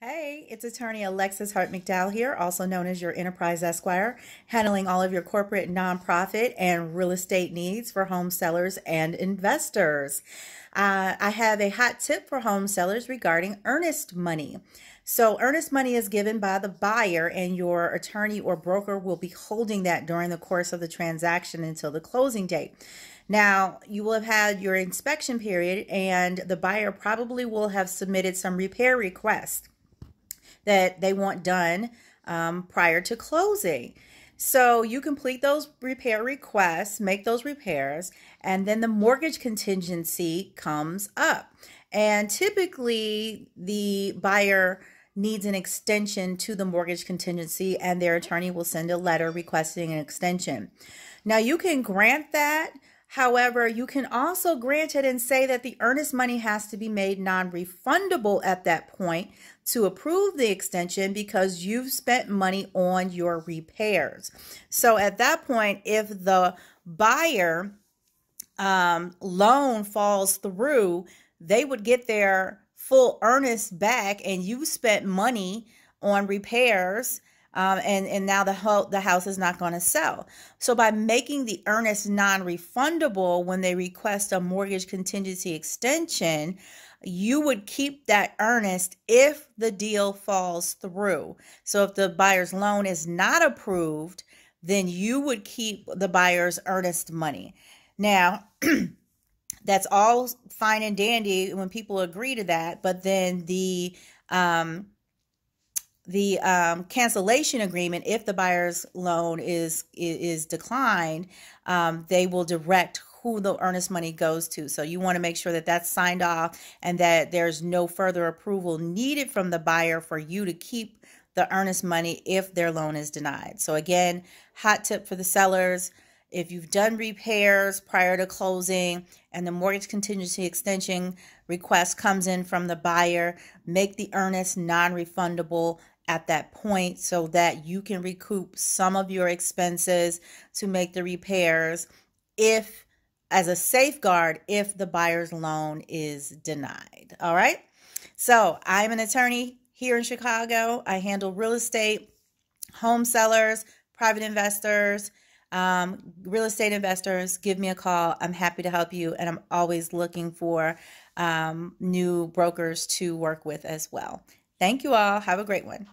Hey, it's attorney Alexis Hart McDowell here, also known as your Enterprise Esquire, handling all of your corporate, nonprofit, and real estate needs for home sellers and investors. I have a hot tip for home sellers regarding earnest money. So, earnest money is given by the buyer, and your attorney or broker will be holding that during the course of the transaction until the closing date. Now, you will have had your inspection period, and the buyer probably will have submitted some repair requests that they want done prior to closing. So you complete those repair requests, make those repairs, and then the mortgage contingency comes up. And typically, the buyer needs an extension to the mortgage contingency, and their attorney will send a letter requesting an extension. Now, you can grant that. However, you can also grant it and say that the earnest money has to be made non-refundable at that point to approve the extension because you've spent money on your repairs. So at that point, if the buyer loan falls through, they would get their full earnest back, and you spent money on repairs. And now the house is not going to sell. So by making the earnest non-refundable when they request a mortgage contingency extension, you would keep that earnest if the deal falls through. So if the buyer's loan is not approved, then you would keep the buyer's earnest money. Now, that's all fine and dandy when people agree to that, but then the cancellation agreement, if the buyer's loan is declined, they will direct who the earnest money goes to. So you want to make sure that that's signed off and that there's no further approval needed from the buyer for you to keep the earnest money if their loan is denied. So again, hot tip for the sellers: if you've done repairs prior to closing and the mortgage contingency extension request comes in from the buyer, make the earnest non-refundable at that point so that you can recoup some of your expenses to make the repairs, if as a safeguard, if the buyer's loan is denied. All right. So I'm an attorney here in Chicago. I handle real estate, home sellers, private investors, real estate investors. Give me a call. I'm happy to help you. And I'm always looking for new brokers to work with as well. Thank you all. Have a great one.